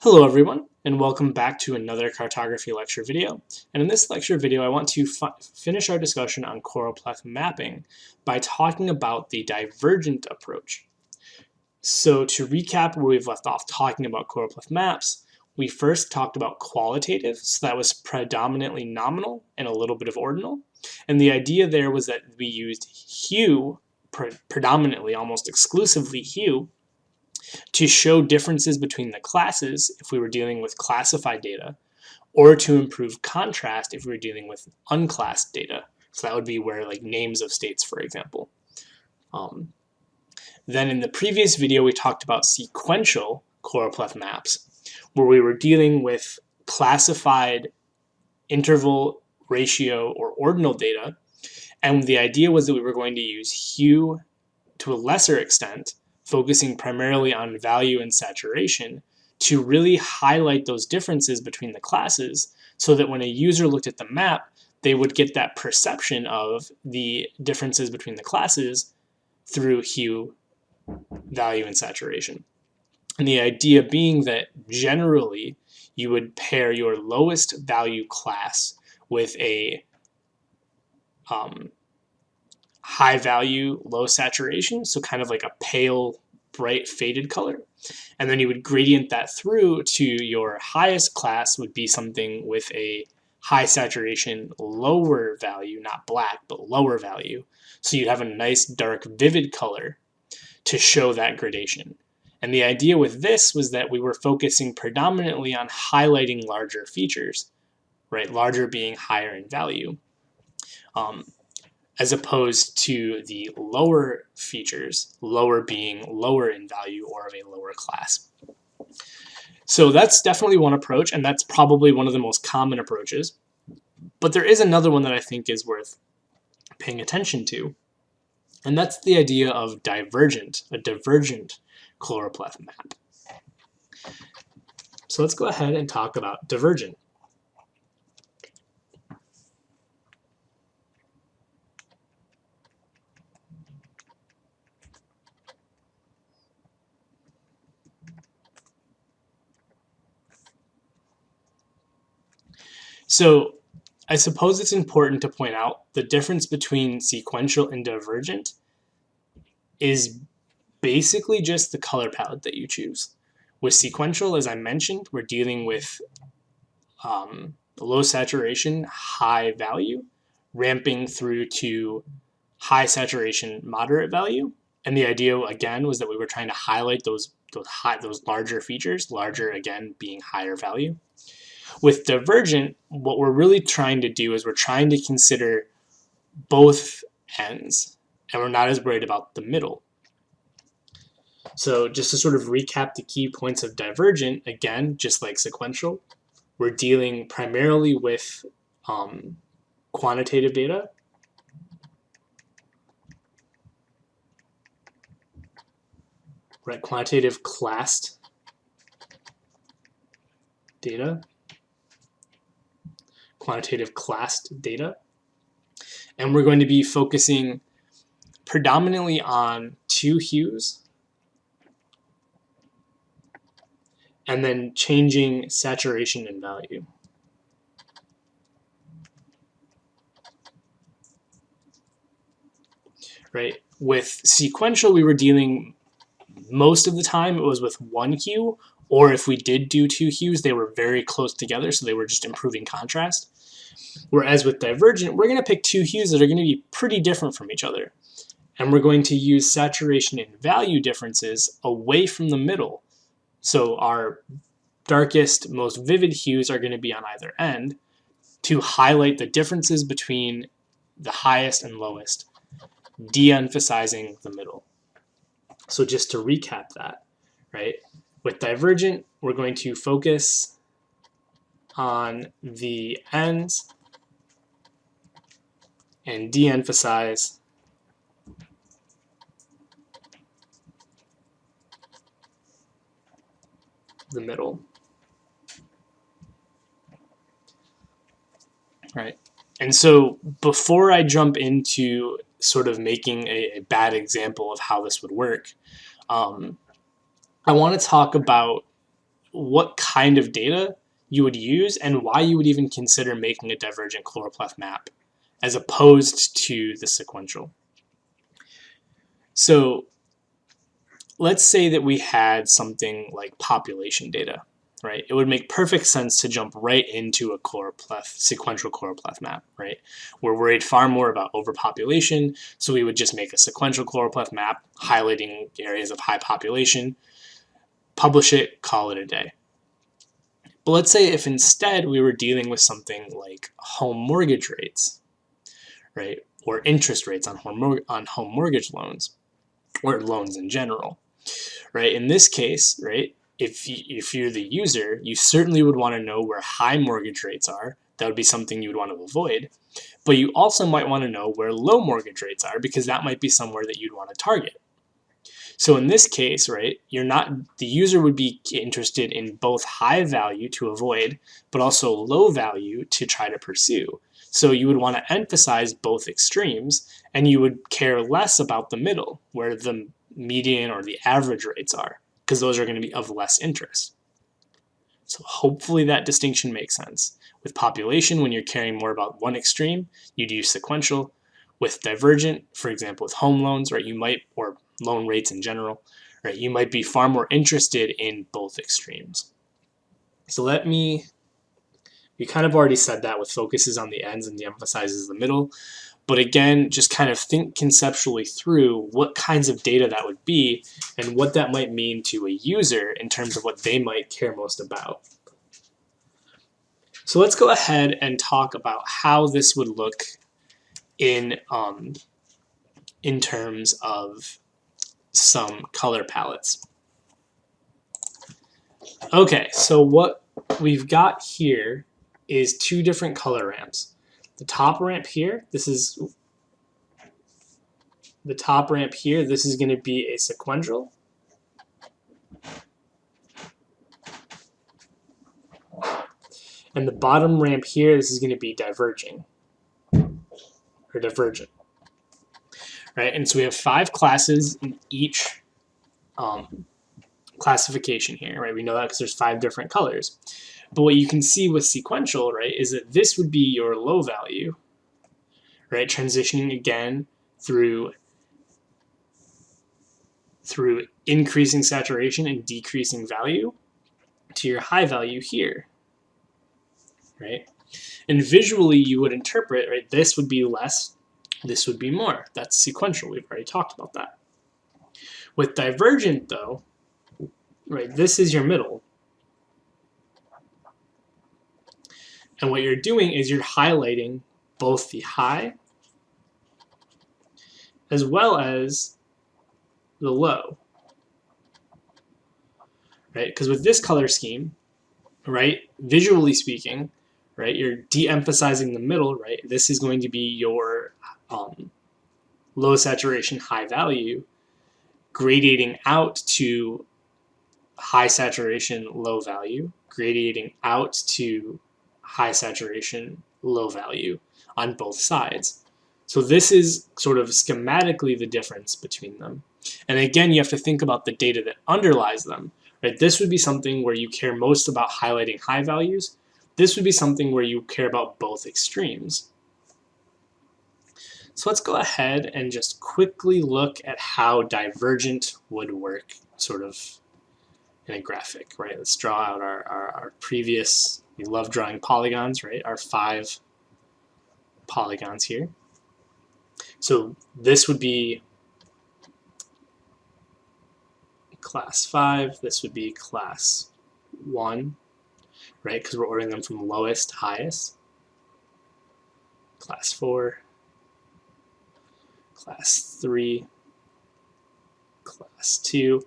Hello everyone, and welcome back to another cartography lecture video. And in this lecture video, I want to finish our discussion on choropleth mapping by talking about the divergent approach. So to recap where we've left off talking about choropleth maps, we first talked about qualitative, so that was predominantly nominal and a little bit of ordinal. And the idea there was that we used hue, predominantly, almost exclusively hue, to show differences between the classes if we were dealing with classified data, or to improve contrast if we were dealing with unclassed data. So that would be where like names of states, for example. Then in the previous video, we talked about sequential choropleth maps, where we were dealing with classified interval, ratio, or ordinal data. And the idea was that we were going to use hue to a lesser extent, focusing primarily on value and saturation, to really highlight those differences between the classes so that when a user looked at the map, they would get that perception of the differences between the classes through hue, value, and saturation. And the idea being that generally you would pair your lowest value class with a high value, low saturation, so kind of like a pale, bright, faded color. And then you would gradient that through to your highest class would be something with a high saturation, lower value, not black, but lower value. So you'd have a nice, dark, vivid color to show that gradation. And the idea with this was that we were focusing predominantly on highlighting larger features, right? Larger being higher in value. As opposed to the lower features, lower being lower in value or of a lower class. So that's definitely one approach, and that's probably one of the most common approaches. But there is another one that I think is worth paying attention to, and that's the idea of divergent, a divergent choropleth map. So let's go ahead and talk about divergent. So I suppose it's important to point out the difference between sequential and divergent is basically just the color palette that you choose. With sequential, as I mentioned, we're dealing with low saturation, high value, ramping through to high saturation, moderate value. And the idea, again, was that we were trying to highlight those larger features, larger, again, being higher value. With divergent, what we're really trying to do is we're trying to consider both ends, and we're not as worried about the middle. So just to sort of recap the key points of divergent, again, just like sequential, we're dealing primarily with quantitative data, right? Quantitative classed data. Quantitative classed data. And we're going to be focusing predominantly on two hues and then changing saturation and value. Right? With sequential, we were dealing most of the time it was with one hue, or if we did do two hues, they were very close together, so they were just improving contrast. Whereas with divergent, we're going to pick two hues that are going to be pretty different from each other. And we're going to use saturation and value differences away from the middle. So our darkest, most vivid hues are going to be on either end to highlight the differences between the highest and lowest, de-emphasizing the middle. So just to recap that, right? With divergent, we're going to focus on the ends and de-emphasize the middle. Right. And so before I jump into sort of making a bad example of how this would work, I want to talk about what kind of data you would use and why you would even consider making a divergent Choropleth map as opposed to the sequential. So let's say that we had something like population data, right? It would make perfect sense to jump right into a Choropleth, sequential Choropleth map, right? We're worried far more about overpopulation, so we would just make a sequential Choropleth map highlighting areas of high population, publish it, call it a day. But let's say if instead we were dealing with something like home mortgage rates, right? Or interest rates on home mortgage loans, or loans in general, right? In this case, right, if you're the user, you certainly would want to know where high mortgage rates are. That would be something you would want to avoid. But you also might want to know where low mortgage rates are, because that might be somewhere that you'd want to target. So in this case, right, the user would be interested in both high value to avoid, but also low value to try to pursue. So you would want to emphasize both extremes, and you would care less about the middle, where the median or the average rates are, because those are going to be of less interest. So hopefully that distinction makes sense. With population, when you're caring more about one extreme, you'd use sequential. With divergent, for example, with home loans, right, you might, or loan rates in general, right, you might be far more interested in both extremes. So we kind of already said that with focuses on the ends and de-emphasizes the middle. But again, just kind of think conceptually through what kinds of data that would be and what that might mean to a user in terms of what they might care most about. So let's go ahead and talk about how this would look in terms of some color palettes. Okay, so what we've got here is two different color ramps. The top ramp here, this is going to be a sequential. And the bottom ramp here, this is going to be diverging, or divergent. Right, and so we have 5 classes in each classification here, right? We know that because there's 5 different colors. But what you can see with sequential, right, is that this would be your low value, right? Transitioning again through increasing saturation and decreasing value to your high value here, right? And visually you would interpret, right, this would be less, this would be more. That's sequential. We've already talked about that. With divergent, though, right, this is your middle. And what you're doing is you're highlighting both the high as well as the low, right? Because with this color scheme, right, visually speaking, right, you're de-emphasizing the middle, right? This is going to be your low saturation, high value, gradiating out to high saturation, low value, gradiating out to high saturation, low value on both sides. So this is sort of schematically the difference between them. And again, you have to think about the data that underlies them. Right? This would be something where you care most about highlighting high values. This would be something where you care about both extremes. So let's go ahead and just quickly look at how divergent would work sort of in a graphic, right? Let's draw out our previous, we love drawing polygons, right? Our 5 polygons here. So this would be class 5, this would be class 1, right? Because we're ordering them from lowest to highest. Class 4, class 3, class 2,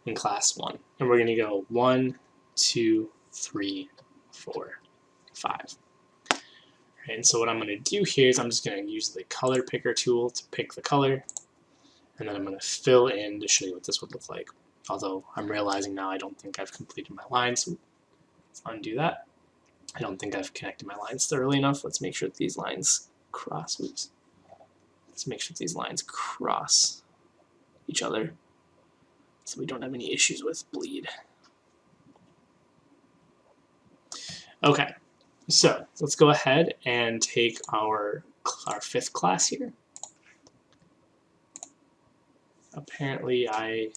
and class 1. And we're going to go 1, 2, 3, 4, 5. Right, and so what I'm going to do here is I'm just going to use the color picker tool to pick the color, and then I'm going to fill in to show you what this would look like. Although I'm realizing now I don't think I've completed my lines, so let's undo that. I don't think I've connected my lines thoroughly enough. Let's make sure that these lines cross. Oops. Let's make sure that these lines cross each other so we don't have any issues with bleed. Okay, so let's go ahead and take our fifth class here. Apparently I'm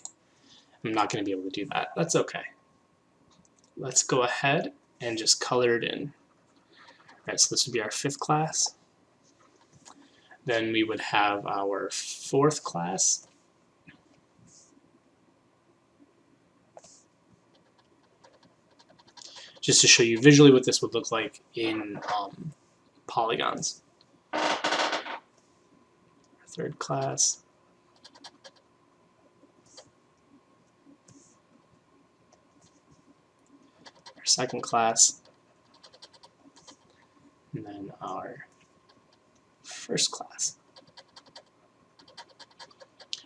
not going to be able to do that. That's okay. Let's go ahead and just color it in. Alright, so this would be our fifth class. Then we would have our fourth class. Just to show you visually what this would look like in polygons. Our third class. Our second class. And then our first class.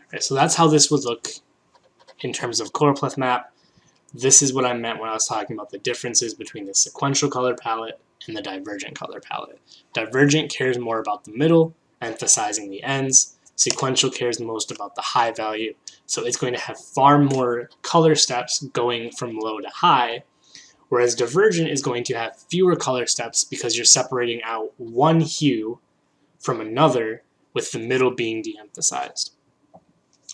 Alright, so that's how this would look in terms of choropleth map. This is what I meant when I was talking about the differences between the sequential color palette and the divergent color palette. Divergent cares more about the middle, emphasizing the ends. Sequential cares most about the high value, so it's going to have far more color steps going from low to high, whereas Divergent is going to have fewer color steps because you're separating out one hue from another, with the middle being de-emphasized.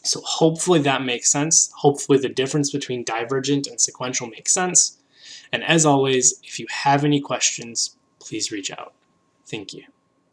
So hopefully that makes sense. Hopefully the difference between Divergent and sequential makes sense. And as always, if you have any questions, please reach out. Thank you.